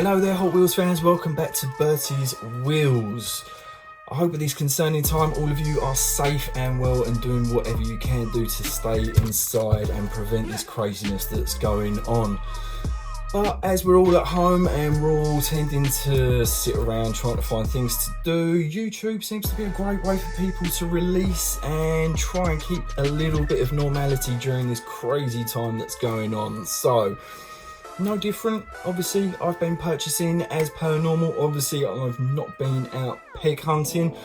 Hello there Hot Wheels fans, welcome back to Bertie's Wheels. I hope at this concerning time all of you are safe and well and doing whatever you can do to stay inside and prevent this craziness that's going on. But as we're all at home and we're all tending to sit around trying to find things to do, YouTube seems to be a great way for people to release and try and keep a little bit of normality during this crazy time that's going on. So, no different. Obviously, I've been purchasing as per normal. Obviously, I've not been out peg hunting.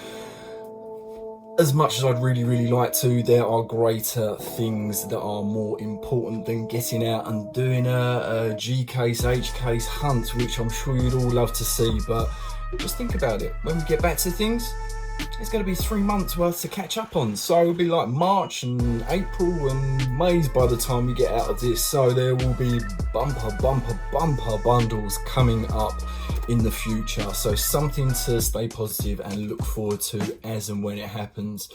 As much as I'd really like to, there are greater things that are more important than getting out and doing a G case, H case hunt, which I'm sure you'd all love to see. But just think about it. When we get back to things, it's going to be 3 months worth to catch up on. So it'll be like March and April and May by the time we get out of this. So there will be bumper bundles coming up in the future. So something to stay positive and look forward to as and when it happens.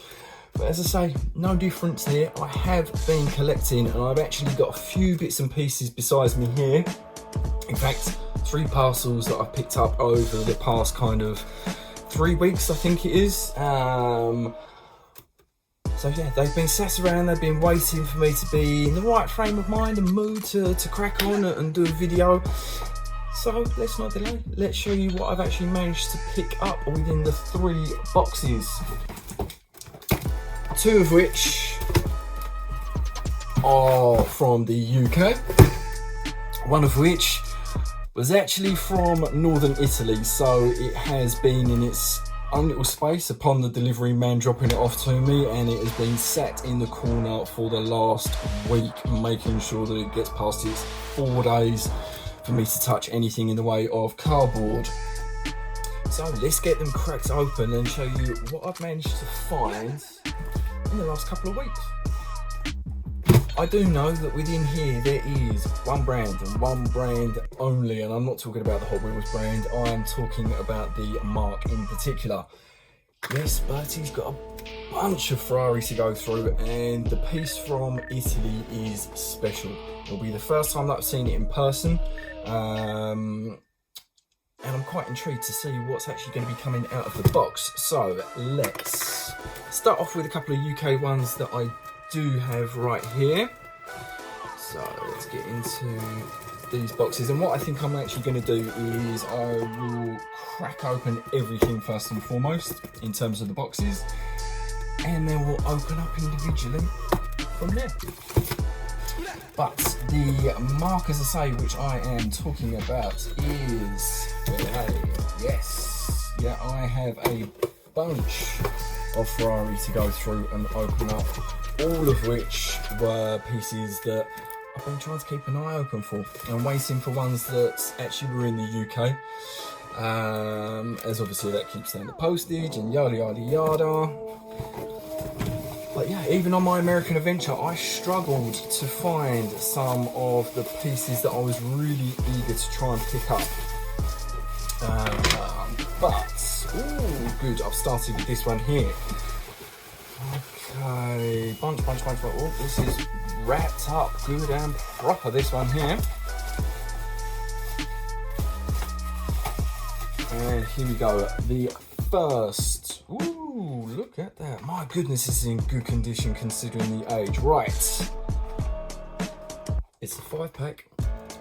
But as I say, no difference here. I have been collecting and I've actually got a few bits and pieces besides me here. In fact, 3 parcels that I've picked up over the past kind of 3 weeks, I think it is. So yeah, they've been sat around, they've been waiting for me to be in the right frame of mind and mood to crack on and do a video. So let's not delay, let's show you what I've actually managed to pick up within the 3 boxes. 2 of which are from the UK, 1 of which was actually from northern Italy, so it has been in its own little space upon the delivery man dropping it off to me, and it has been sat in the corner for the last week, making sure that it gets past its 4 days for me to touch anything in the way of cardboard. So let's get them cracked open and show you what I've managed to find in the last couple of weeks. I do know that within here there is one brand and one brand only, and I'm not talking about the Hot Wheels brand, I am talking about the marque in particular. Yes, Bertie's got a bunch of Ferrari to go through, and the piece from Italy is special. It'll be the first time that I've seen it in person, and I'm quite intrigued to see what's actually going to be coming out of the box. So let's start off with a couple of UK ones that I do have right here. So let's get into these boxes, and what I think I'm actually going to do is I will crack open everything first and foremost in terms of the boxes, and then we'll open up individually from there. But the marque, as I say, which I am talking about is Ferrari. Yes, yeah, I have a bunch of Ferrari to go through and open up, all of which were pieces that I've been trying to keep an eye open for and waiting for ones that actually were in the UK, as obviously that keeps down the postage and yada yada yada. But yeah, even on my American adventure I struggled to find some of the pieces that I was really eager to try and pick up, but ooh, good, I've started with this one here. Okay, bunch. Oh, this is wrapped up good and proper, this one here. And here we go, the first. Ooh, look at that. My goodness, this is in good condition considering the age. Right. It's a 5-pack.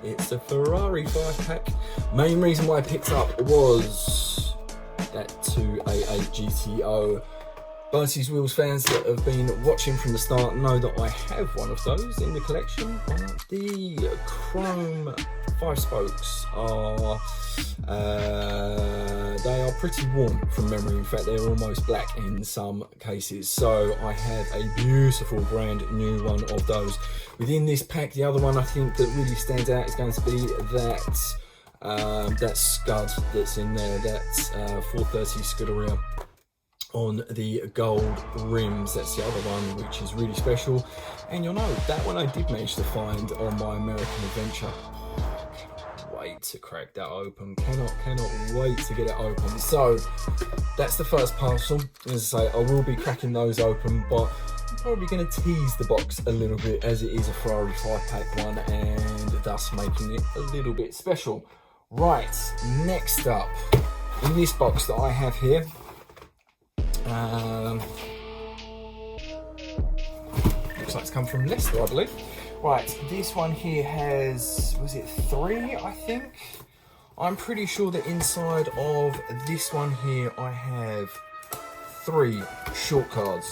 It's a Ferrari 5-pack. Main reason why I picked up was that 288 GTO. Bertie's Wheels fans that have been watching from the start know that I have one of those in the collection. The chrome 5 spokes are they are pretty worn from memory. In fact, they're almost black in some cases. So I have a beautiful brand new one of those within this pack. The other one I think that really stands out is going to be that Scud that's in there, that 430 Scuderia on the gold rims. That's the other one which is really special, and you'll know that one I did manage to find on my American adventure. Cannot wait to crack that open, cannot wait to get it open. So that's the first parcel. As I say, I will be cracking those open, but I'm probably going to tease the box a little bit as it is a Ferrari 5-pack one and thus making it a little bit special. Right, next up, in this box that I have here, looks like it's come from Leicester, I believe. Right, this one here has, was it 3, I think? I'm pretty sure that inside of this one here, I have 3 short cards.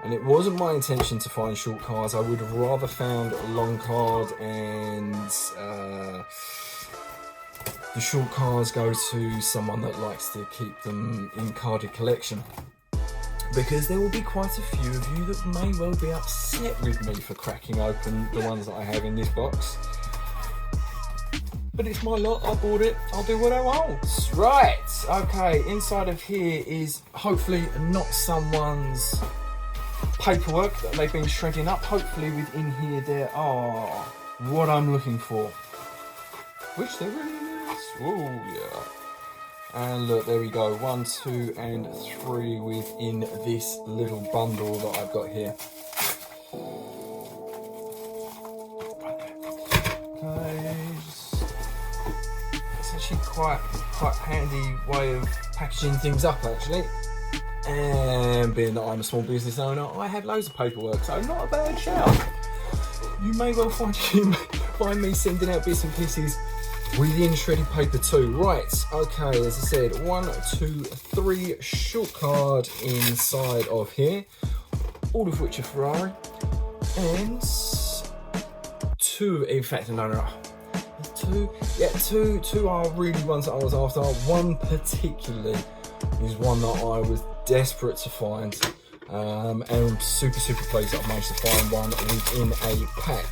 And it wasn't my intention to find short cards. I would have rather found a long card, and the short cards go to someone that likes to keep them in carded collection. Because there will be quite a few of you that may well be upset with me for cracking open the ones that I have in this box. But it's my lot, I bought it, I'll do what I want. Right, okay, inside of here is hopefully not someone's paperwork that they've been shredding up. Hopefully within here there are what I'm looking for. Which there really is. Oh yeah. And look, there we go. 1, 2, and 3 within this little bundle that I've got here. Okay, it's actually quite handy way of packaging things up, actually. And being that I'm a small business owner, I have loads of paperwork, so not a bad shout. You may well find me sending out bits and pieces within shredded paper too. Right, okay, as I said, 1, 2, 3 short card inside of here, all of which are Ferrari, and 2, in fact, no, 2 are really ones that I was after. One particularly is one that I was desperate to find, and I'm super pleased that I managed to find one within a pack.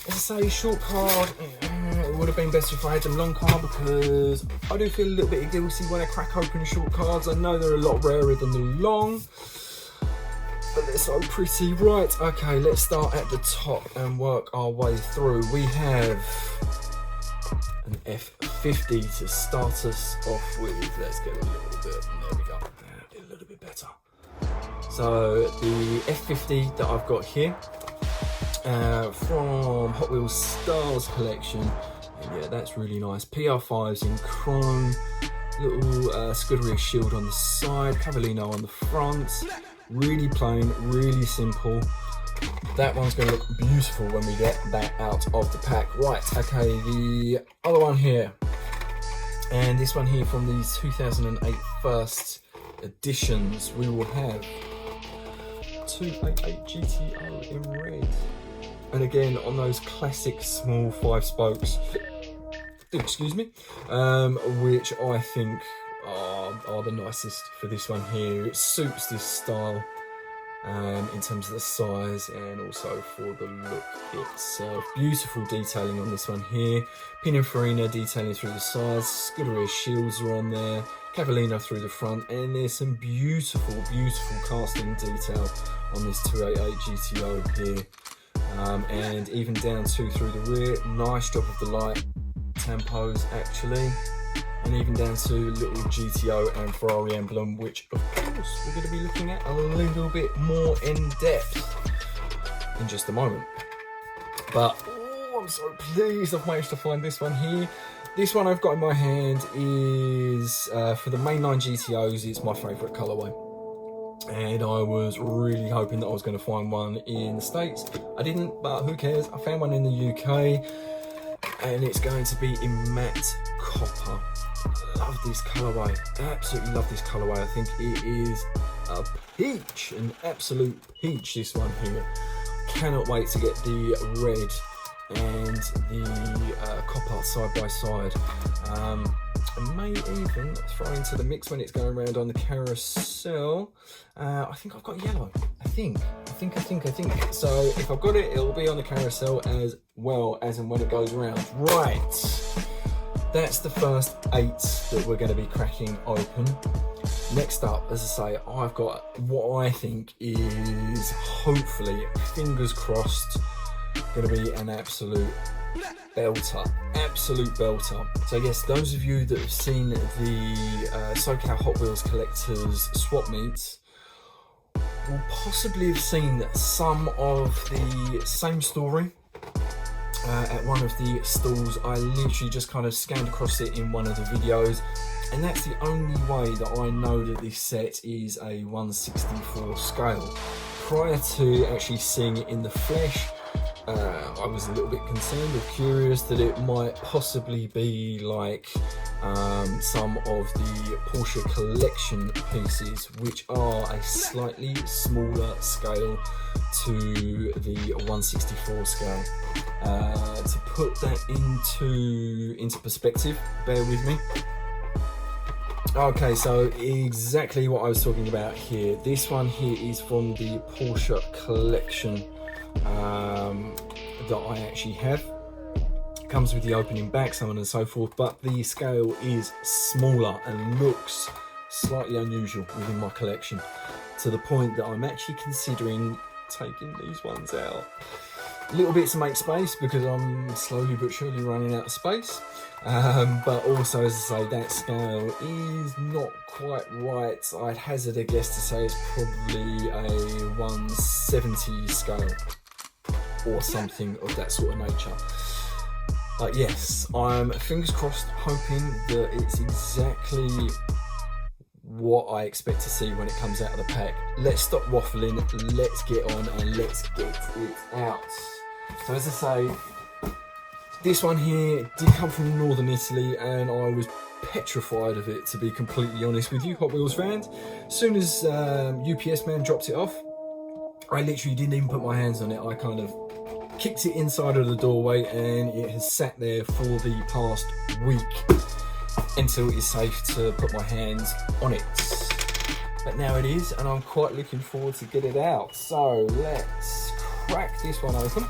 As I say, short card, it would have been better if I had them long card, because I do feel a little bit guilty when I crack open short cards. I know they're a lot rarer than the long, but they're so pretty. Right, okay, let's start at the top and work our way through. We have an F50 to start us off with. Let's get a little bit, there we go, a little bit better. So the F50 that I've got here, from Hot Wheels Stars collection, and yeah, that's really nice. PR5s in chrome, little Scuderia shield on the side, Cavallino on the front, really plain, really simple. That one's going to look beautiful when we get that out of the pack. Right, okay, the other one here, and this one here from the 2008 first editions, we will have 288 GTO in red. And again, on those classic small 5 spokes, excuse me, which I think are the nicest for this one here. It suits this style in terms of the size and also for the look itself. Beautiful detailing on this one here. Pininfarina detailing through the sides, Scuderia shields are on there, Cavallino through the front, and there's some beautiful casting detail on this 288 GTO here. And even down through the rear, nice job of the light tampos actually, and even down to little GTO and Ferrari emblem, which of course we're going to be looking at a little bit more in depth in just a moment. But I'm so pleased I've managed to find this one here. This one I've got in my hand is for the mainline GTOs. It's my favourite colourway. And I was really hoping that I was going to find one in the States. I didn't, but who cares? I found one in the UK, and it's going to be in matte copper. Love this colourway, absolutely love this colourway. I think it is a peach, an absolute peach, this one here. Cannot wait to get the red and the copper side by side. I may even throw into the mix when it's going around on the carousel. I think I've got yellow. I think. So if I've got it, it'll be on the carousel as well as in when it goes around. Right. That's the first 8 that we're going to be cracking open. Next up, as I say, I've got what I think is, hopefully, fingers crossed, going to be an absolute belter. So yes, those of you that have seen the SoCal Hot Wheels Collectors swap meets will possibly have seen some of the same story at one of the stalls. I literally just kind of scanned across it in one of the videos, and that's the only way that I know that this set is a 1/64 scale. Prior to actually seeing it in the flesh, I was a little bit concerned or curious that it might possibly be like some of the Porsche collection pieces, which are a slightly smaller scale to the 1/64 scale. To put that into perspective, bear with me. Okay, so exactly what I was talking about here. This one here is from the Porsche collection that I actually have. Comes with the opening back, so on and so forth, but the scale is smaller and looks slightly unusual within my collection, to the point that I'm actually considering taking these ones out. A little bit to make space, because I'm slowly but surely running out of space, but also, as I say, that scale is not quite right. I'd hazard a guess to say it's probably a 170 scale or something of that sort of nature. But yes, I'm fingers crossed, hoping that it's exactly what I expect to see when it comes out of the pack. Let's stop waffling, let's get on and let's get it out. So as I say, this one here did come from Northern Italy, and I was petrified of it, to be completely honest with you, Hot Wheels fans. As soon as UPS man dropped it off, I literally didn't even put my hands on it. I kind of kicked it inside of the doorway, and it has sat there for the past week until it is safe to put my hands on it. But now it is, and I'm quite looking forward to get it out. So let's crack this one open.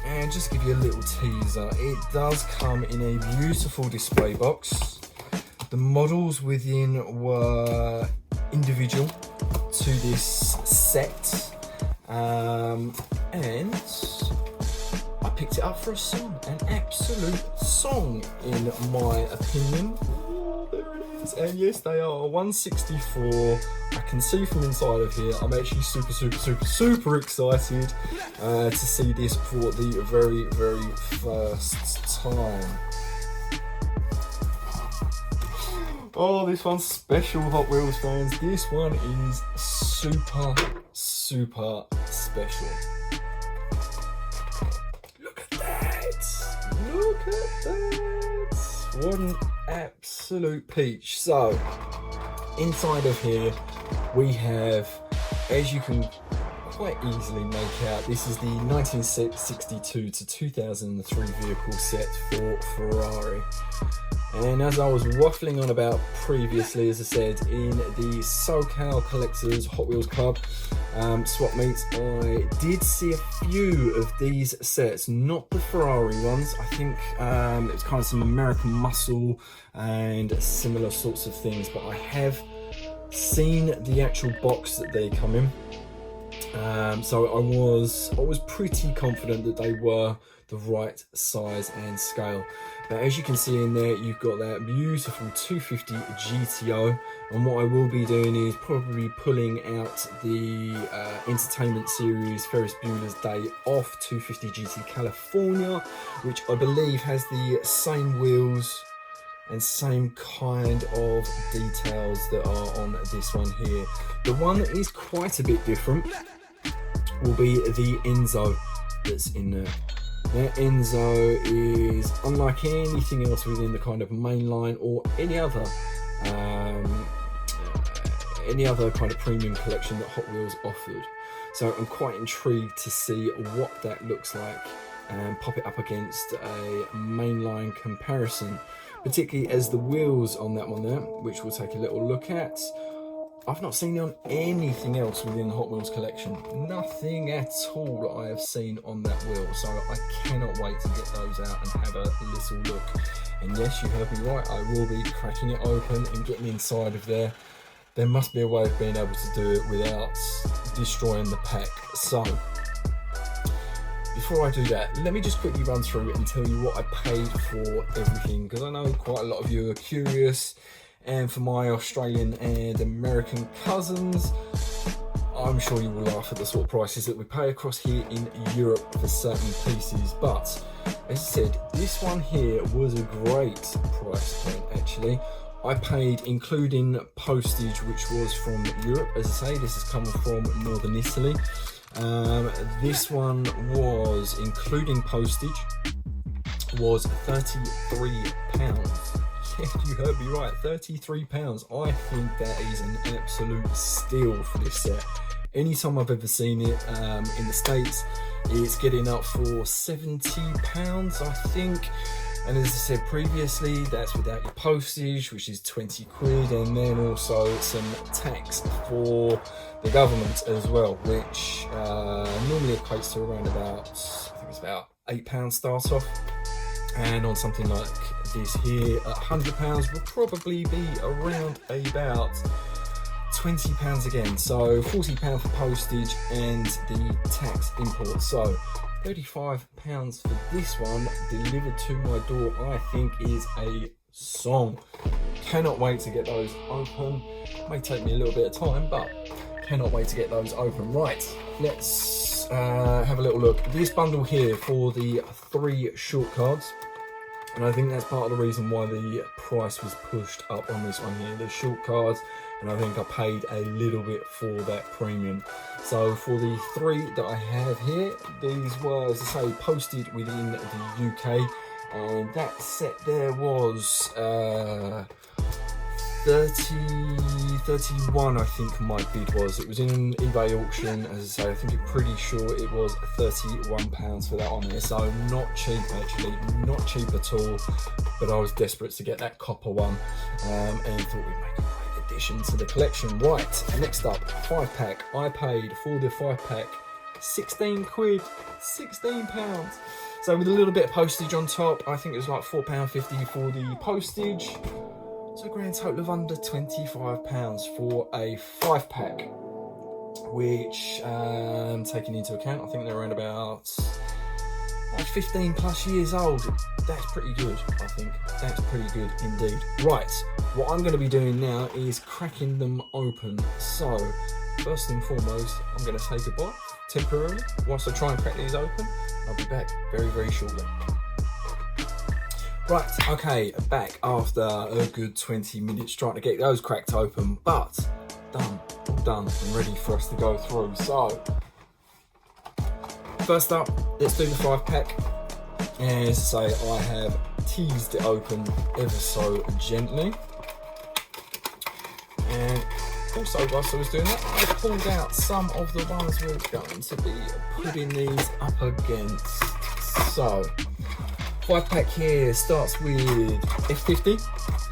And just give you a little teaser, it does come in a beautiful display box. The models within were individual to this set, and I picked it up for a song, an absolute song in my opinion. Oh, there it is. And yes, they are 1/64. I can see from inside of here, I'm actually super excited to see this for the very first time. Oh, this one's special, Hot Wheels fans. This one is super special. Look at that! Look at that! What an absolute peach. So, inside of here, we have, as you can quite easily make out, this is the 1962 to 2003 vehicle set for Ferrari. And as I was waffling on about previously, as I said, in the SoCal Collectors Hot Wheels Club swap meets, I did see a few of these sets, not the Ferrari ones. I think it was kind of some American muscle and similar sorts of things, but I have seen the actual box that they come in. So I was pretty confident that they were the right size and scale. But as you can see in there, you've got that beautiful 250 GTO, and what I will be doing is probably pulling out the Entertainment Series Ferris Bueller's Day Off 250 GT California, which I believe has the same wheels and same kind of details that are on this one here. The one that is quite a bit different will be the Enzo that's in there. Now, Enzo is unlike anything else within the kind of mainline or any other kind of premium collection that Hot Wheels offered. So I'm quite intrigued to see what that looks like and pop it up against a mainline comparison, particularly as the wheels on that one there, which we'll take a little look at, I've not seen on anything else within the Hot Wheels collection. Nothing at all I have seen on that wheel. So I cannot wait to get those out and have a little look. And yes, you heard me right, I will be cracking it open and getting inside of there. There must be a way of being able to do it without destroying the pack. So, before I do that, let me just quickly run through it and tell you what I paid for everything, because I know quite a lot of you are curious. And for my Australian and American cousins, I'm sure you will laugh at the sort of prices that we pay across here in Europe for certain pieces. But as I said, this one here was a great price point actually. I paid, including postage, which was from Europe. As I say, this is coming from Northern Italy. This one was, including postage, was £33. Yeah, you heard me right, £33. I think that is an absolute steal for this set. Anytime I've ever seen it in the States, it's getting up for £70, I think. And as I said previously, that's without your postage, which is 20 quid, and then also some tax for the government as well, which normally equates to around about, I think it's about £8 start off. And on something like this here, £100 will probably be around about £20 again. So £40 for postage and the tax import. So £35 for this one delivered to my door, I think is a song. Cannot wait to get those open. May take me a little bit of time, but cannot wait to get those open. Right, let's have a little look. This bundle here for the 3 short cards, and I think that's part of the reason why the price was pushed up on this one here, the short cards, and I think I paid a little bit for that premium. So for the 3 that I have here, these were, as I say, posted within the UK, and that set there was 31, I think my bid was. It was in an eBay auction, as I say. I think I'm pretty sure it was £31 for that one here. So not cheap actually, not cheap at all. But I was desperate to get that copper one, and thought we'd make a great addition to the collection. Right, next up, 5-pack. I paid for the 5-pack 16 quid, £16. So with a little bit of postage on top, I think it was like £4.50 for the postage. So a grand total of under £25 for a 5-pack, which, taking into account, I think they're around about 15 plus years old. That's pretty good, I think. That's pretty good indeed. Right, what I'm going to be doing now is cracking them open. So, first and foremost, I'm going to say goodbye temporarily whilst I try and crack these open. I'll be back very, very shortly. Right, okay, back after a good 20 minutes trying to get those cracked open, but done, all done, and ready for us to go through. So, first up, let's do the 5-pack. As I say, I have teased it open ever so gently. And also, whilst I was doing that, I pulled out some of the ones we're going to be putting these up against. So, 5-pack here starts with F50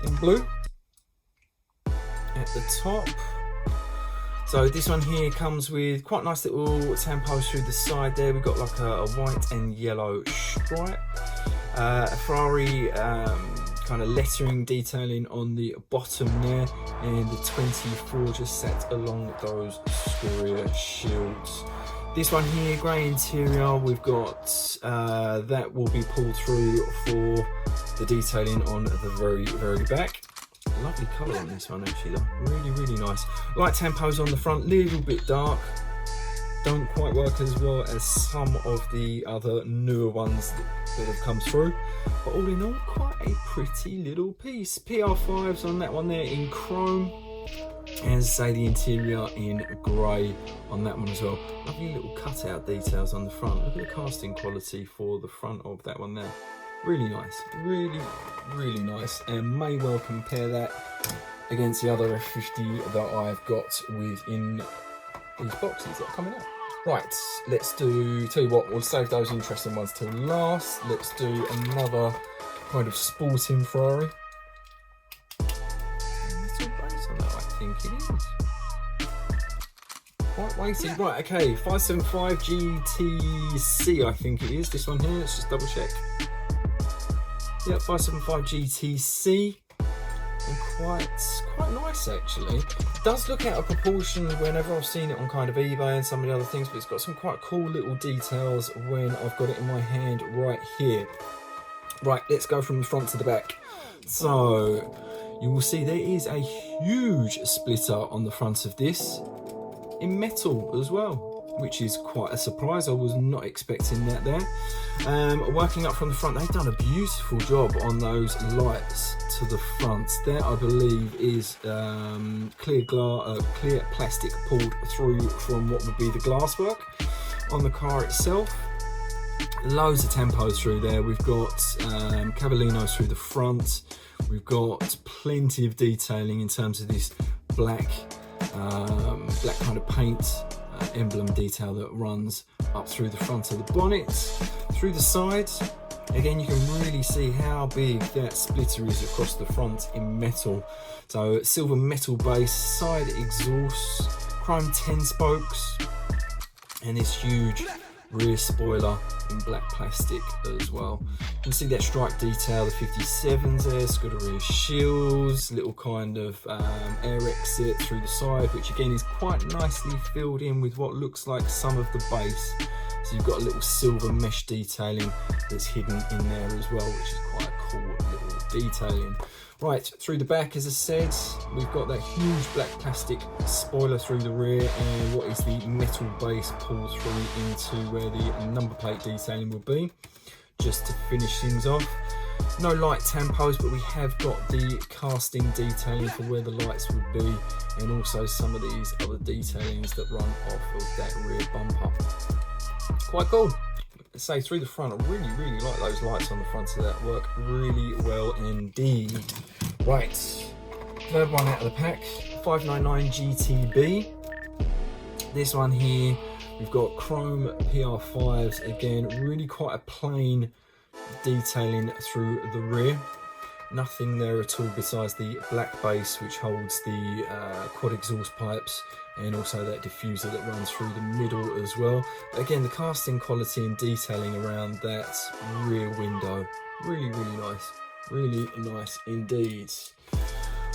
in blue at the top. So this one here comes with quite a nice little tampos through the side there. We've got like a white and yellow stripe. A Ferrari kind of lettering detailing on the bottom there, and the 24 just sat along those Scuderia shields. This one here, grey interior, we've got that will be pulled through for the detailing on the very, very back. Lovely colour on this one actually though, really, really nice. Light tampos on the front, little bit dark. Don't quite work as well as some of the other newer ones that have come through. But all in all, quite a pretty little piece. PR5s on that one there in chrome. As I say, the interior in grey on that one as well. Lovely little cutout details on the front. Look at the casting quality for the front of that one there. Really nice, really, really nice. And may well compare that against the other F50 that I've got within these boxes that are coming out. Right, let's do, tell you what, we'll save those interesting ones till last. Let's do another kind of sporting Ferrari. I think it is. Quite weighty. Right, okay, 575 GTC, I think it is. This one here, let's just double check. Yep, 575 GTC. And quite nice actually. It does look out of proportion whenever I've seen it on kind of eBay and some of the other things, but it's got some quite cool little details when I've got it in my hand right here. Right, let's go from the front to the back. So, you will see there is a huge splitter on the front of this. in metal as well, which is quite a surprise. I was not expecting that there. Working up from the front, they've done a beautiful job on those lights to the front. That, I believe, is clear plastic pulled through from what would be the glasswork on the car itself. Loads of tempos through there. We've got cavalinos through the front. We've got plenty of detailing in terms of this black kind of paint emblem detail that runs up through the front of the bonnet. Through the sides, again, you can really see how big that splitter is across the front in metal. So silver metal base, side exhaust, chrome 10 spokes, and this huge rear spoiler in black plastic as well. You can see that stripe detail, the 57s there, Scuderia shields, little kind of air exit through the side, which again is quite nicely filled in with what looks like some of the base. So you've got a little silver mesh detailing that's hidden in there as well, which is quite a cool little detailing. Right, through the back, as I said, we've got that huge black plastic spoiler through the rear and what is the metal base pulled through into where the number plate detailing will be, just to finish things off. No light tampos, but we have got the casting detailing for where the lights would be, and also some of these other detailings that run off of that rear bumper. Quite cool. Say through the front, I really like those lights on the front of that, work really well indeed. Right, third one out of the pack, 599 GTB. This one here, we've got chrome PR5s, again, really quite a plain detailing through the rear. Nothing there at all besides the black base, which holds the quad exhaust pipes, and also that diffuser that runs through the middle as well. Again, the casting quality and detailing around that rear window, really nice indeed.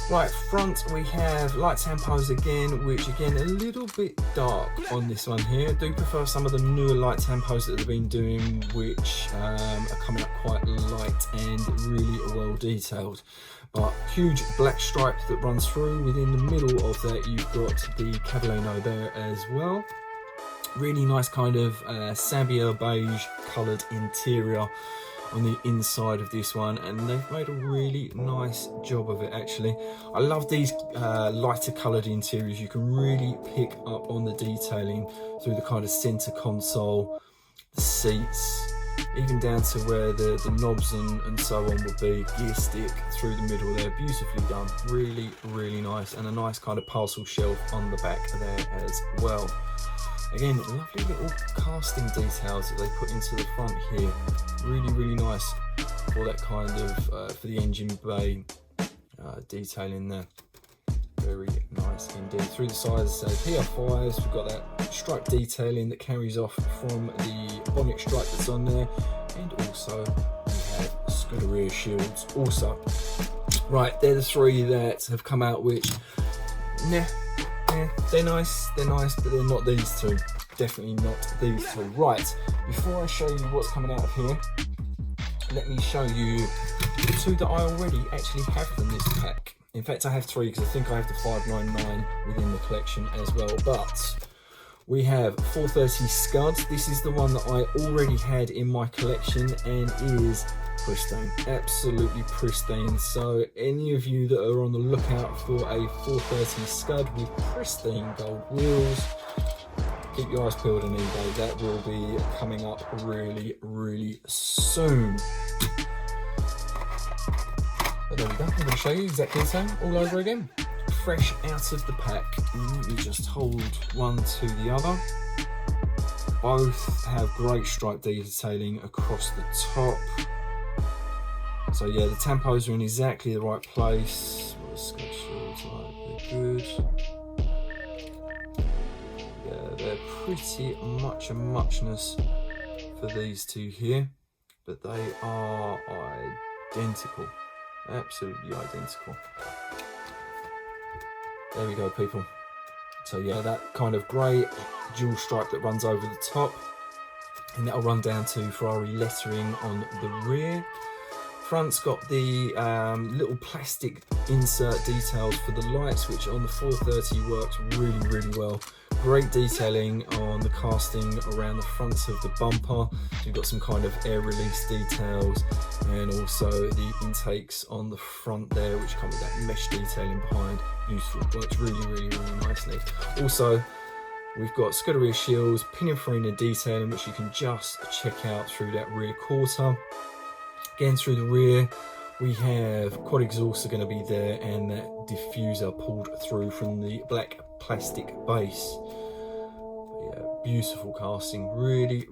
Right, front we have light tampos again, which again a little bit dark on this one here. I do prefer some of the newer light tampos that they've been doing, which are coming up quite light and really well detailed. But huge black stripe that runs through. Within the middle of that, you've got the cavallino there as well. Really nice kind of Sabia beige coloured interior on the inside of this one, and they've made a really nice job of it actually. I love these lighter coloured interiors. You can really pick up on the detailing through the kind of centre console, the seats, even down to where the knobs and so on would be, gear stick through the middle there, beautifully done, really nice, and a nice kind of parcel shelf on the back there as well. Again, lovely little casting details that they put into the front here, really nice for that kind of, for the engine bay detailing there. Very nice indeed. Through the sides, so PR5s, we've got that stripe detailing that carries off from the bonnet stripe that's on there, and also we have Scuderia shields also. Right, they're the three that have come out, which, yeah, they're nice, but they're not these two. Definitely not these two. Right, before I show you what's coming out of here, let me show you the two that I already actually have in this pack. In fact, I have three because I think I have the 599 within the collection as well. But we have 430 Scuds. This is the one that I already had in my collection and is pristine, absolutely pristine. So any of you that are on the lookout for a 430 Scud with pristine gold wheels, keep your eyes peeled on eBay. That will be coming up really soon. But there we go, I'm going to show you exactly the same all over again. Fresh out of the pack. Let me just hold one to the other. Both have great stripe detailing across the top. So yeah, the tampos are in exactly the right place. What the Scud shields like, they're good. Yeah, they're pretty much a muchness for these two here, but they are identical. Absolutely identical. There we go, people. So yeah, that kind of grey dual stripe that runs over the top, and that'll run down to Ferrari lettering on the rear. Front's got the little plastic insert details for the lights, which on the 430 works really well. great detailing on the casting around the fronts of the bumper. So you've got some kind of air release details, and also the intakes on the front there, which come with that mesh detailing behind. Beautiful, works really nicely. Also, we've got Scuderia shields, Pininfarina detailing, which you can just check out through that rear quarter. Again, through the rear, we have quad exhausts are going to be there, and that diffuser pulled through from the black plastic base. But yeah, beautiful casting, really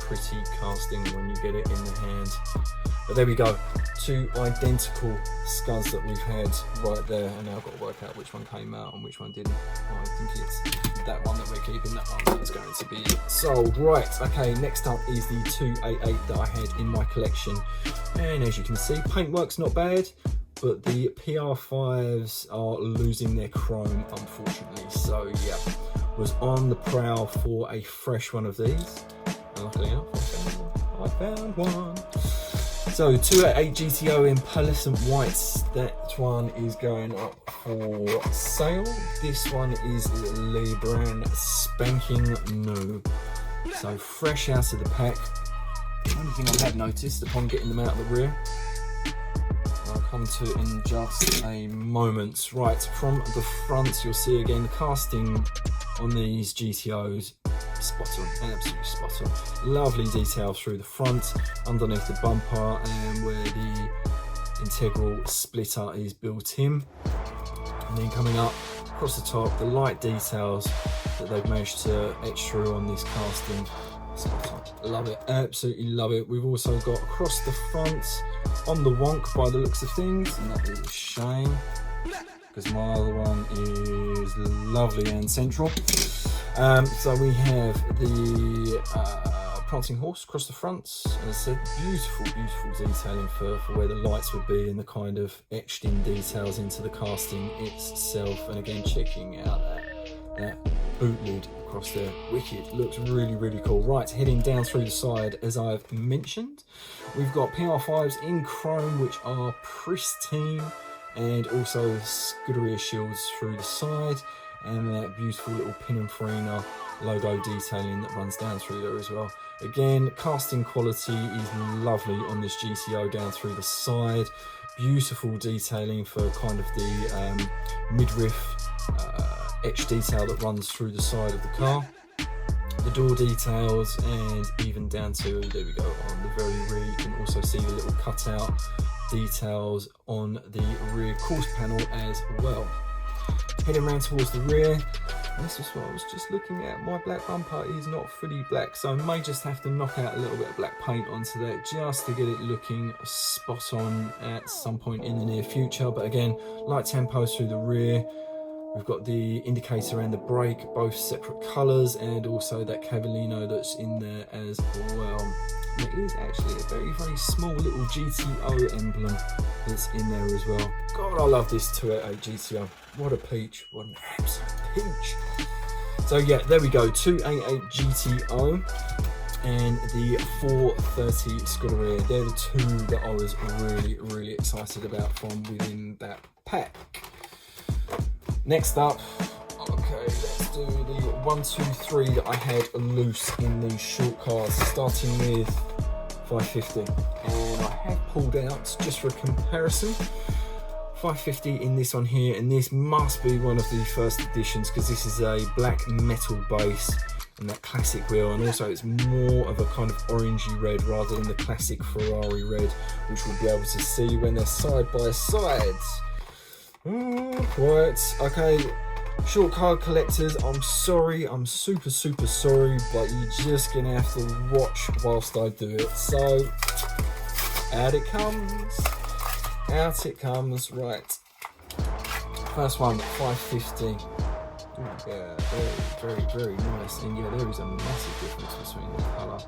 pretty casting when you get it in the hand. But there we go, two identical Scuds that we've had right there, and now I've got to work out which one came out and which one didn't. I think it's that one that we're keeping, that one is going to be it. So, right, okay, next up is the 288 that I had in my collection. And as you can see, paintwork's not bad, but the PR5s are losing their chrome, unfortunately. So, yeah, was on the prowl for a fresh one of these. And luckily enough, I found one. So 288 GTO in pearlescent whites, that one is going up for sale. This one is brand spanking new. So fresh out of the pack. The only thing I had noticed upon getting them out of the rear, I'll come to in just a moment. Right, from the front you'll see again the casting on these GTOs. Spot on, absolutely spot on. Lovely detail through the front, underneath the bumper, and where the integral splitter is built in. And then coming up across the top, the light details that they've managed to etch through on this casting. Spot on. Love it, absolutely love it. We've also got across the front on the wonk by the looks of things, and that is a shame because my other one is lovely and central. So we have the prancing horse across the front. As I said, beautiful detailing for where the lights would be, and the kind of etched in details into the casting itself. And again, checking out that boot lid across there, wicked, looks really cool. Right, heading down through the side, as I've mentioned, we've got PR5s in chrome, which are pristine, and also Scuderia shields through the side, and that beautiful little Pininfarina logo detailing that runs down through there as well. Again, casting quality is lovely on this GTO down through the side. Beautiful detailing for kind of the midriff etched detail that runs through the side of the car. The door details, and even down to, there we go, on the very rear, you can also see the little cutout details on the rear course panel as well. Heading around towards the rear, and this is what I was just looking at. My black bumper is not fully black, so I may just have to knock out a little bit of black paint onto that just to get it looking spot on at some point in the near future. But again, light tempos through the rear. We've got the indicator and the brake, both separate colours, and also that Cavallino that's in there as well. And it is actually a very small little GTO emblem that's in there as well. God, I love this 288 GTO. What a peach, what an absolute peach. So yeah, there we go, 288 GTO and the 430 Scuderia. They're the two that I was really excited about from within that pack. Next up, okay, let's do the 1, 2, 3 that I had loose in these short cars, starting with 550. And I have pulled out, just for comparison, 550 in this one here, and this must be one of the first editions because this is a black metal base and that classic wheel, and also it's more of a kind of orangey red rather than the classic Ferrari red, which we'll be able to see when they're side by side. Right, okay, short card collectors, I'm sorry, I'm super sorry, but you're just gonna have to watch whilst I do it. So out it comes, right. First one, 550. Ooh, yeah, very nice. And yeah, there is a massive difference between the colour.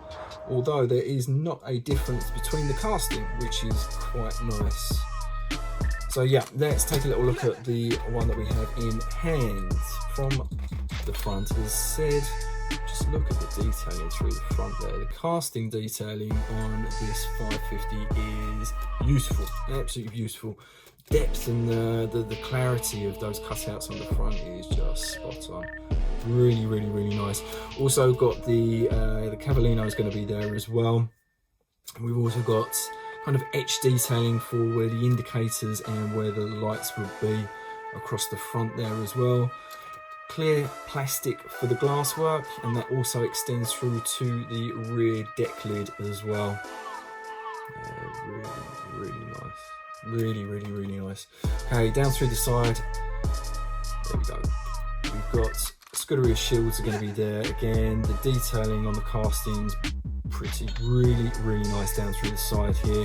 Although there is not a difference between the casting, which is quite nice. So yeah, let's take a little look at the one that we have in hand from the front. As said, just look at the detailing through the front there. The casting detailing on this 550 is beautiful, absolutely beautiful. Depth and the clarity of those cutouts on the front is just spot on. Really, really, really nice. Also got the Cavallino is going to be there as well. We've also got kind of etch detailing for where the indicators and where the lights would be across the front there as well. Clear plastic for the glass work, and that also extends through to the rear deck lid as well. Really, really nice. Really, really, really nice. Okay, down through the side. There we go. We've got Scuderia shields are going to be there again. The detailing on the castings, really, really nice down through the side here.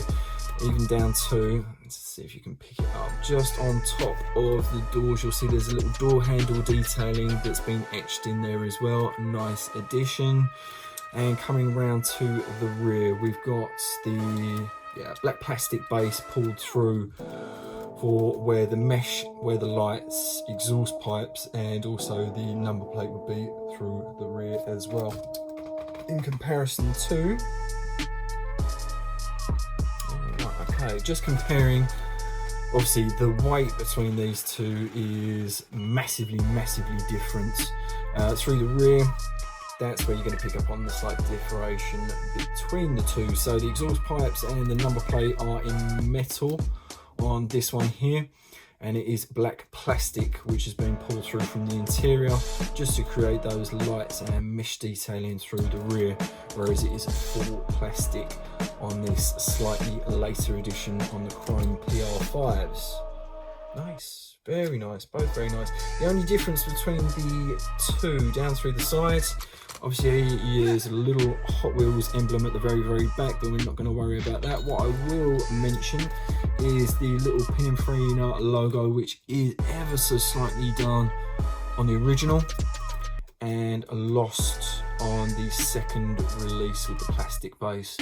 Even down to, let's see if you can pick it up, just on top of the doors, you'll see there's a little door handle detailing that's been etched in there as well. Nice addition. And coming round to the rear, we've got the black plastic base pulled through for where the mesh, where the lights, exhaust pipes, and also the number plate would be through the rear as well. In comparison to, okay, just comparing, obviously the weight between these two is massively, massively different. Through the rear, that's where you're going to pick up on the slight differentiation between the two. So the exhaust pipes and the number plate are in metal on this one here, and it is black plastic which has been pulled through from the interior just to create those lights and mesh detailing through the rear, whereas it is full plastic on this slightly later edition on the chrome PR5s. Nice, very nice, both very nice. The only difference between the two down through the sides, obviously is a little Hot Wheels emblem at the very, very back, but we're not going to worry about that. What I will mention is the little Pininfarina logo, which is ever so slightly done on the original and lost on the second release with the plastic base.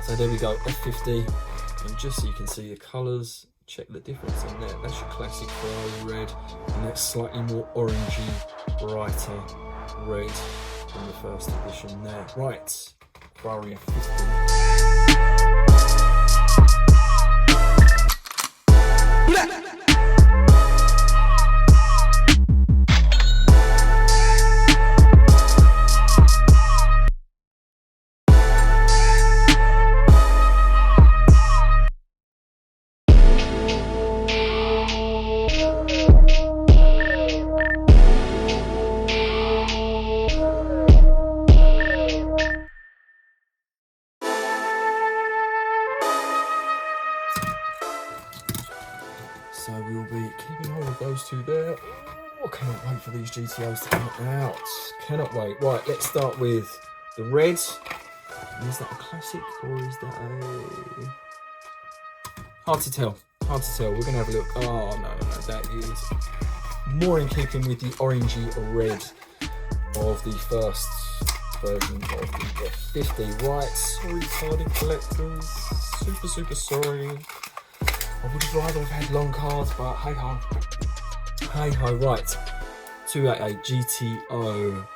So there we go, F50, and just so you can see the colours, check the difference in there. That's your classic Ferrari red, and that's slightly more orangey, brighter red than the first edition there. Right, Ferrari F50. So we'll be keeping hold of those two there. Oh, cannot wait for these GTOs to come out. Cannot wait. Right, let's start with the red. Is that a classic or is that a... Hard to tell. Hard to tell. We're going to have a look. Oh, no. That is more in keeping with the orangey red of the first version of the F50. Right, sorry, carded collectors. Super sorry. I would have rather have had long cards, but hey ho. Hey ho, right. 288 GTO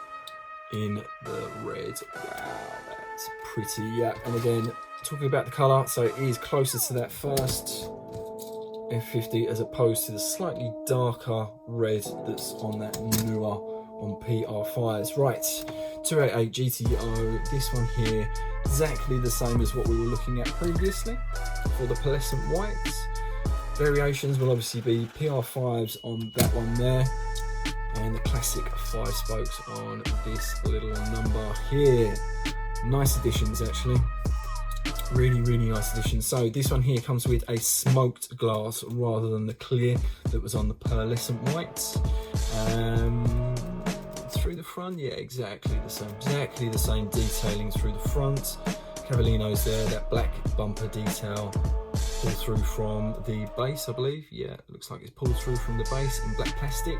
in the red. Wow, that's pretty. Yeah, and again, talking about the colour, so it is closer to that first F50 as opposed to the slightly darker red that's on that newer on PR5s. Right, 288 GTO, this one here, exactly the same as what we were looking at previously for the pearlescent whites. Variations will obviously be PR5s on that one there, and the classic 5 spokes on this little number here. Nice additions actually. Really nice addition. So this one here comes with a smoked glass rather than the clear that was on the pearlescent whites. Through the front, yeah, exactly the same detailing through the front. Cavallino's there, that black bumper detail pulled through from the base, I believe. Yeah, it looks like it's pulled through from the base in black plastic.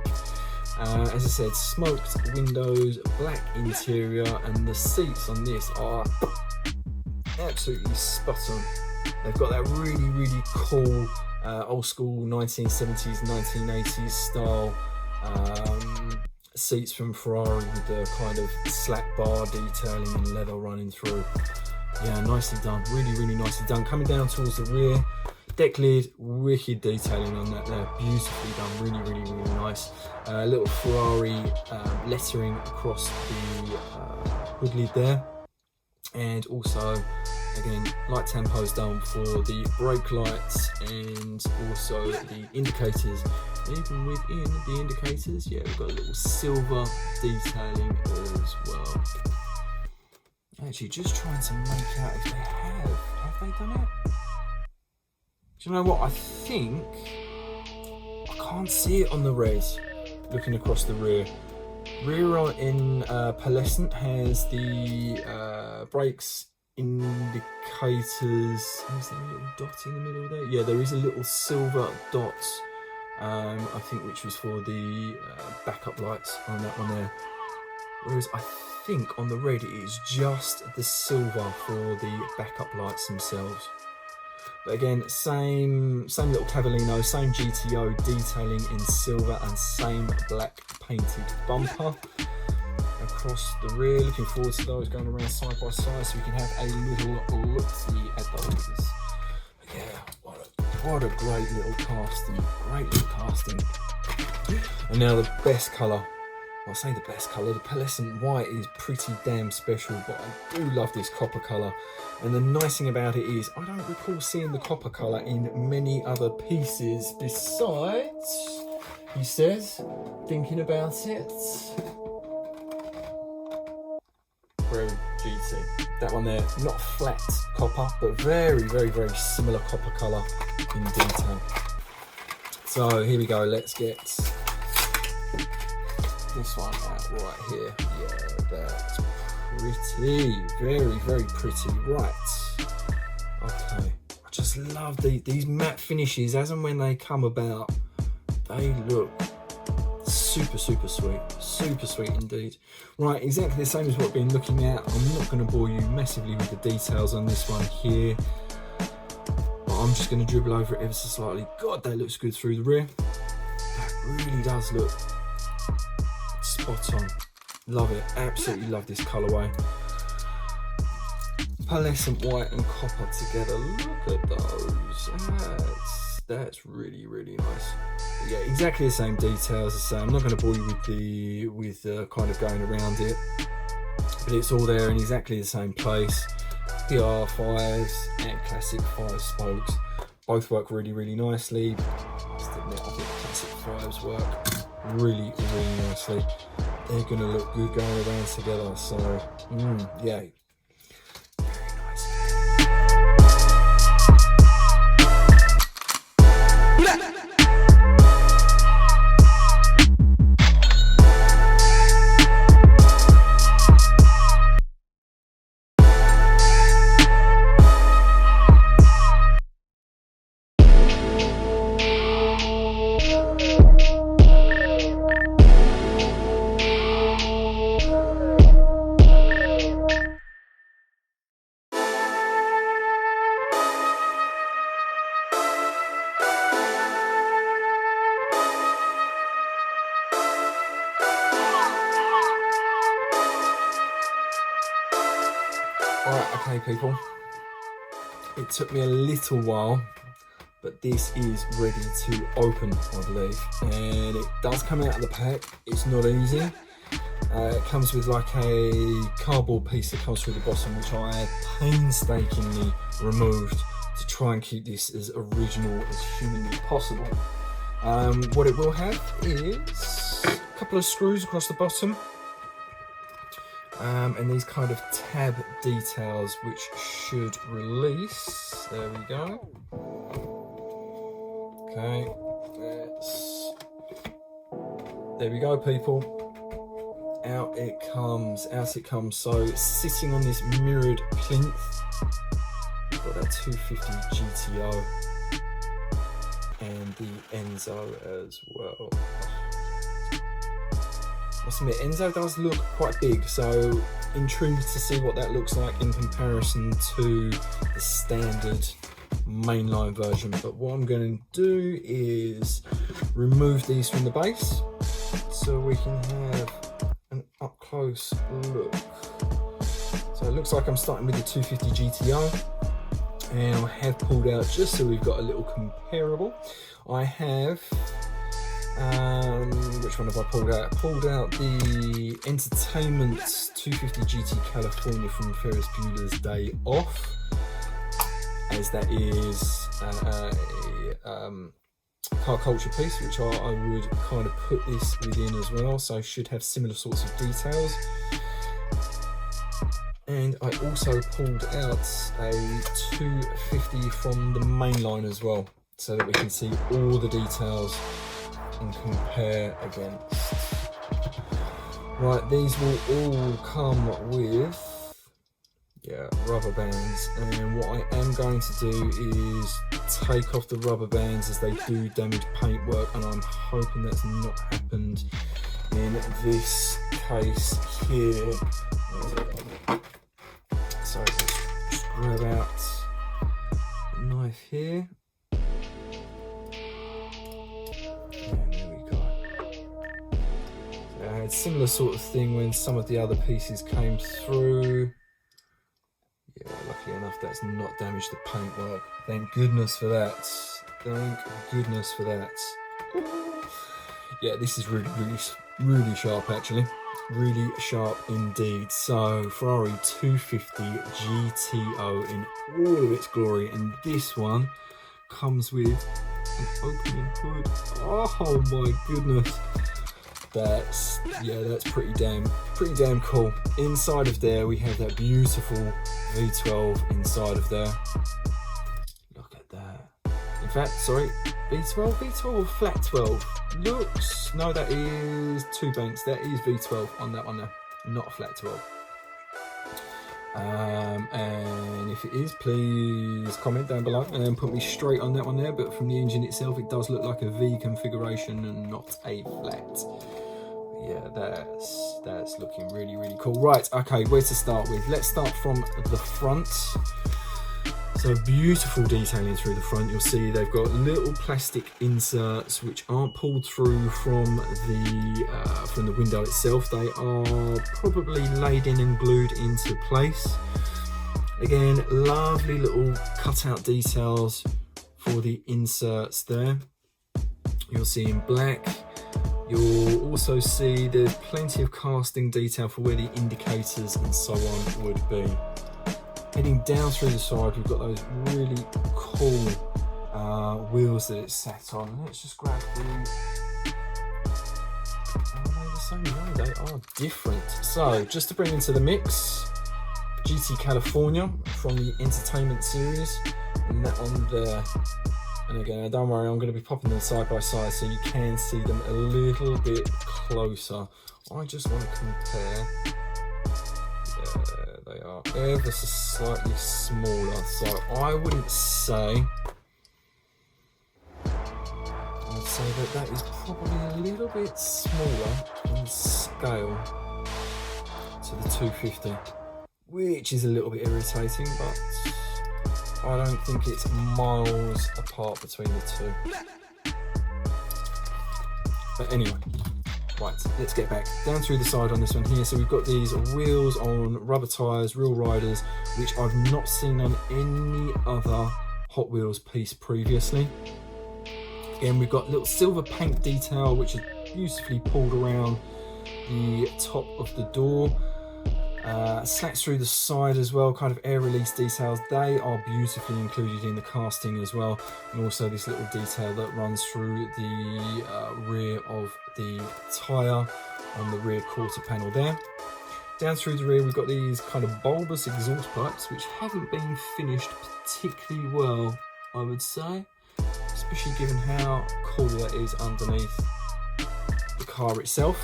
As I said, smoked windows, black interior, and the seats on this are absolutely spot on. They've got that really cool old school 1970s, 1980s style seats from Ferrari with the kind of slack bar detailing and leather running through. Yeah, nicely done. Really nicely done. Coming down towards the rear, deck lid, wicked detailing on that there, beautifully done, really nice. Little Ferrari lettering across the hood lid there, and also again light tampos done for the brake lights and also the indicators. Even within the indicators, yeah, we've got a little silver detailing as well. Actually, just trying to make out if they have they done it? Do you know what? I think I can't see it on the res. Looking across the rear in pearlescent has the brakes indicators. Is there a little dot in the middle there? Yeah, there is a little silver dot. I think which was for the backup lights on that one there. Whereas I think on the red it is just the silver for the backup lights themselves. But again, same little Cavallino, same GTO detailing in silver and same black painted bumper across the rear. Looking forward to those going around side by side so we can have a little look-see at those. Yeah, what a great little casting, And now the best colour. Well, I say the best colour, the pearlescent white is pretty damn special, but I do love this copper colour. And the nice thing about it is, I don't recall seeing the copper colour in many other pieces besides, he says, thinking about it, Ferrari GT. That one there, not flat copper, but very similar copper colour in detail. So here we go, let's get this one out right here. Yeah, that's pretty, very pretty. Right, okay, I just love these matte finishes. As and when they come about, they look super sweet indeed. Right, exactly the same as what I've been looking at. I'm not going to bore you massively with the details on this one here, but I'm just going to dribble over it ever so slightly. God, that looks good through the rear. That really does look spot on. Love it, absolutely love this colourway. Pearlescent white and copper together, look at those. That's really nice. Yeah, exactly the same details. As I say, I'm not going to bore you with kind of going around it, but it's all there in exactly the same place. PR5s and classic 5 spokes both work really nicely. I must admit, I think classic 5s work really nicely. They're going to look good going around together. So yeah. Alright, okay people, it took me a little while, but this is ready to open, I believe, and it does come out of the pack. It's not easy. It comes with like a cardboard piece that comes through the bottom, which I painstakingly removed to try and keep this as original as humanly possible. What it will have is a couple of screws across the bottom, and these kind of tab details which should release. There we go. Okay, there we go people. Out it comes, So it's sitting on this mirrored plinth. We've got that 250 GTO and the Enzo as well. Must admit, Enzo does look quite big, so intrigued to see what that looks like in comparison to the standard mainline version. But what I'm going to do is remove these from the base so we can have an up close look. So it looks like I'm starting with the 250 GTO. And I have pulled out, just so we've got a little comparable, I have, which one have I pulled out? I pulled out the Entertainment 250 GT California from Ferris Bueller's Day Off, as that is a car culture piece, which I would kind of put this within as well, so should have similar sorts of details. And I also pulled out a 250 from the main line as well, so that we can see all the details and compare against. Right, these will all come with rubber bands, and what I am going to do is take off the rubber bands, as they do damage paintwork, and I'm hoping that's not happened in this case here. So let's just grab out the knife here. And there we go. So I had similar sort of thing when some of the other pieces came through. Yeah, luckily enough that's not damaged the paintwork. Thank goodness for that. Thank goodness for that. Yeah, this is really sharp actually. Really sharp indeed. So Ferrari 250 GTO in all of its glory, and this one comes with an opening hood. Oh my goodness, that's pretty damn cool. Inside of there we have that beautiful V12 inside of there. Look at that. In fact, sorry, V12 or flat 12? Looks, no, that is two banks. That is V12 on that one there, not a flat 12. And if it is, please comment down below and put me straight on that one there. But from the engine itself, it does look like a V configuration and not a flat. Yeah, that's looking really cool. Right, okay, where to start with? Let's start from the front. So beautiful detailing through the front. You'll see they've got little plastic inserts which aren't pulled through from the window itself. They are probably laid in and glued into place. Again, lovely little cutout details for the inserts there. You'll see in black. You'll also see there's plenty of casting detail for where the indicators and so on would be. Heading down through the side, we've got those really cool wheels that it's sat on. Let's just grab these. Are they the same? No, they are different. So, just to bring into the mix, GT California from the Entertainment series, and that one there. And again, don't worry, I'm going to be popping them side by side so you can see them a little bit closer. I just want to compare. They are ever so slightly smaller, so I would say that is probably a little bit smaller in scale to the 250, which is a little bit irritating, but I don't think it's miles apart between the two. But anyway. Right, let's get back down through the side on this one here. So we've got these wheels on rubber tyres, real riders, which I've not seen on any other Hot Wheels piece previously. Again, we've got little silver paint detail, which is beautifully pulled around the top of the door. Slats through the side as well, kind of air release details. They are beautifully included in the casting as well. And also this little detail that runs through the rear of the tyre on the rear quarter panel there. Down through the rear, we've got these kind of bulbous exhaust pipes, which haven't been finished particularly well, I would say, especially given how cool that is underneath the car itself.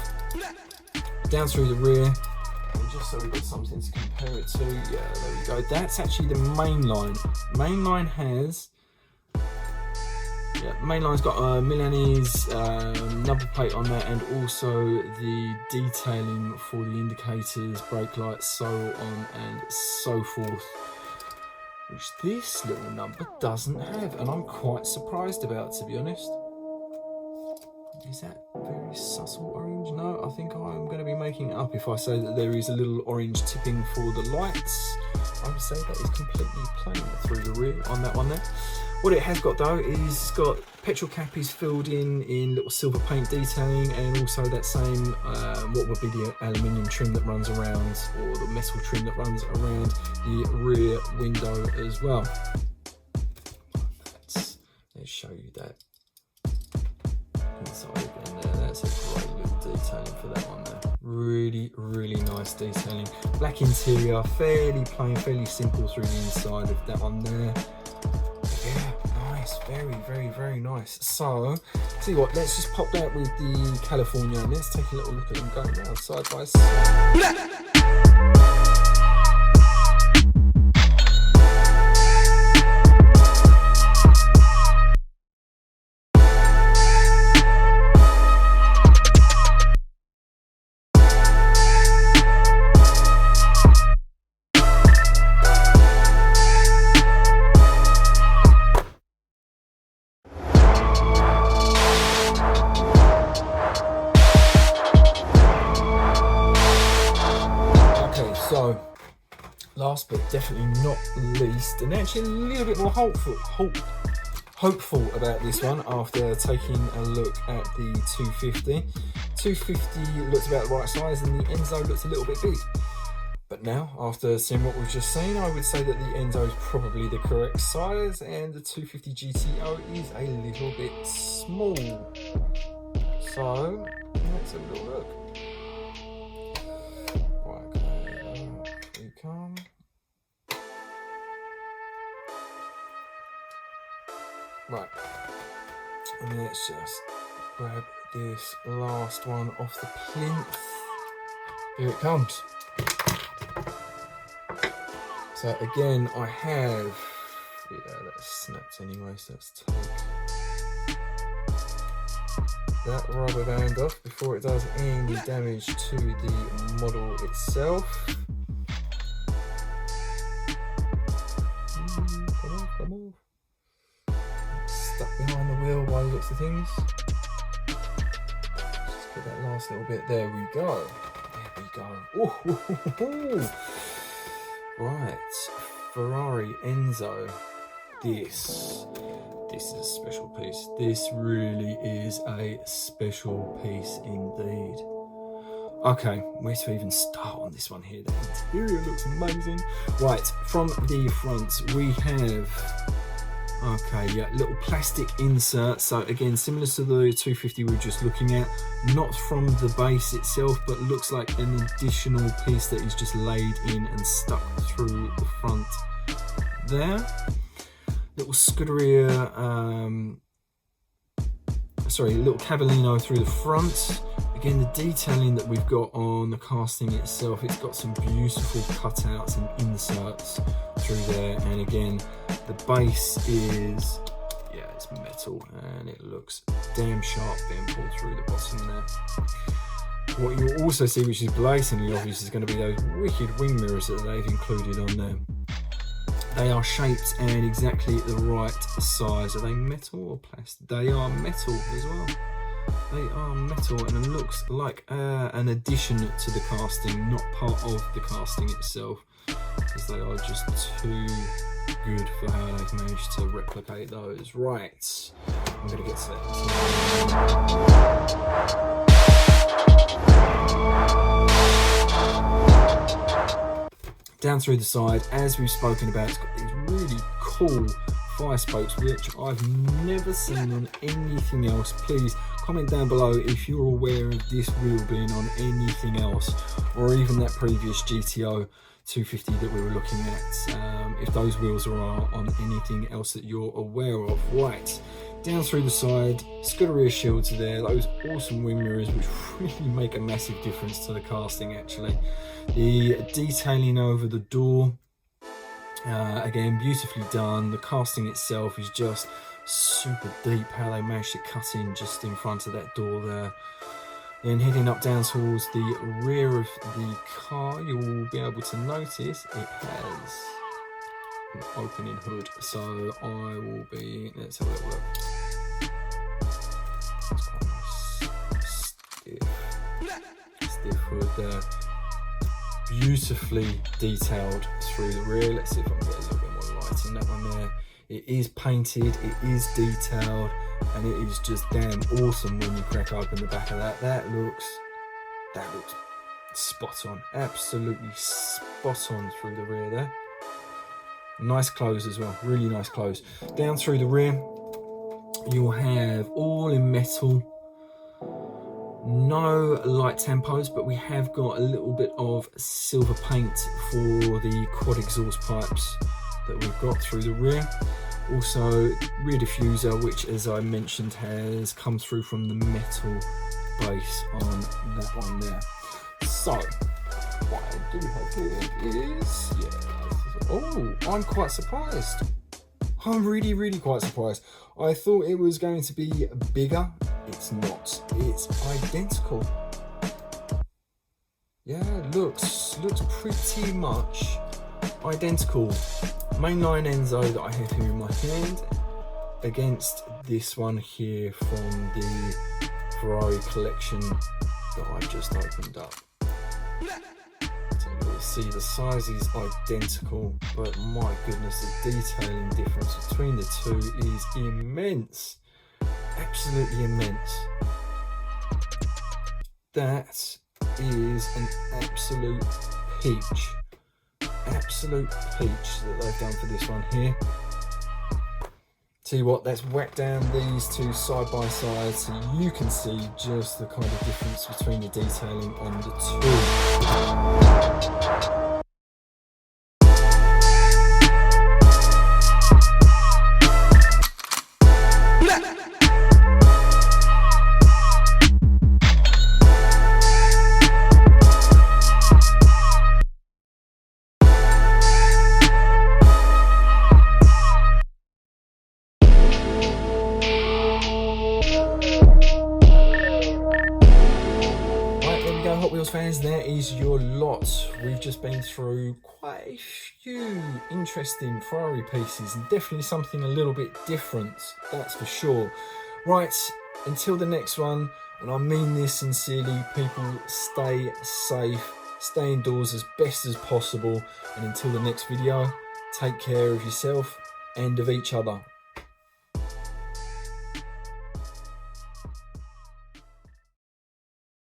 Down through the rear, and just so we've got something to compare it to, yeah, there we go. That's actually the main line. Main line has, main line's got a Milanese number plate on there, and also the detailing for the indicators, brake lights, so on and so forth, which this little number doesn't have, and I'm quite surprised about, to be honest. Is that very subtle orange? No, I think I'm going to be making it up if I say that there is a little orange tipping for the lights. I would say that is completely plain through the rear on that one there. What it has got though is it's got petrol cap is filled in little silver paint detailing, and also that same what would be the aluminium trim that runs around, or the metal trim that runs around the rear window as well. Let's show you that inside again there. That's a great little detailing for that one there. Really, really nice detailing. Black interior, fairly plain, fairly simple through the inside of that one there. Yeah, nice, very, very, very nice. So, see what, let's just pop that with the California and let's take a little look at them going around side by side. So, last but definitely not least, and actually a little bit more hopeful about this one after taking a look at the 250. 250 looks about the right size and the Enzo looks a little bit big. But now, after seeing what we've just seen, I would say that the Enzo is probably the correct size and the 250 GTO is a little bit small. So, let's have a little look. Right, and let's just grab this last one off the plinth. Here it comes. So again, I have, yeah, that's snapped anyway, so let's take that rubber band off before it does any damage to the model itself. Come on. Stuck behind the wheel by the looks of things. Just get that last little bit. There we go. Ooh. Right, Ferrari Enzo. This is a special piece. This really is a special piece indeed. Okay, where to even start on this one here? The interior looks amazing. Right, from the front we have, okay, yeah, little plastic insert. So again, similar to the 250 we were just looking at, not from the base itself, but looks like an additional piece that is just laid in and stuck through the front there. Little Scuderia, little Cavallino through the front. Again, the detailing that we've got on the casting itself, it's got some beautiful cutouts and inserts through there. And again, the base is, yeah, it's metal and it looks damn sharp being pulled through the bottom there. What you'll also see, which is blatantly obvious, is going to be those wicked wing mirrors that they've included on there. They are shaped and exactly the right size. Are they metal or plastic? They are metal as well. They are metal, and it looks like an addition to the casting, not part of the casting itself, because they are just too good for how they've managed to replicate those. Right, I'm going to get to that. Down through the side, as we've spoken about, it's got these really cool fire spokes, which I've never seen on anything else. Please comment down below if you're aware of this wheel being on anything else, or even that previous GTO 250 that we were looking at, if those wheels are on anything else that you're aware of. Right, down through the side, Scuderia shields are there, those awesome wing mirrors which really make a massive difference to the casting actually. The detailing over the door, again, beautifully done. The casting itself is just super deep, how they managed to cut in just in front of that door there. Then heading up down towards the rear of the car, you will be able to notice it has an opening hood. So I will be, let's have a little look. It's quite nice, stiff hood there. Beautifully detailed through the rear. Let's see if I can get a little bit more light on that one there. It is painted, it is detailed, and it is just damn awesome when you crack open the back of that. That looks spot on, absolutely spot on through the rear there. Nice close as well, really nice close. Down through the rear, you'll have all in metal, no light tempos, but we have got a little bit of silver paint for the quad exhaust pipes that we've got through the rear. Also rear diffuser, which as I mentioned has come through from the metal base on that one there. So what I do have here is, oh, I'm quite surprised. I'm really quite surprised. I thought it was going to be bigger. It's not. It's identical. Yeah, looks pretty much identical. Mainline Enzo that I have here in my hand against this one here from the Ferrari collection that I just opened up. So you'll see the size is identical, but my goodness, the detailing difference between the two is immense. Absolutely immense. That is an absolute peach. Absolute peach that they've done for this one here. Tell you what, let's whack down these two side by side so you can see just the kind of difference between the detailing on the two. Hot Wheels fans, there is your lot. We've just been through quite a few interesting Ferrari pieces and definitely something a little bit different, that's for sure. Right, until the next one, and I mean this sincerely, people, stay safe, stay indoors as best as possible, and until the next video, take care of yourself and of each other.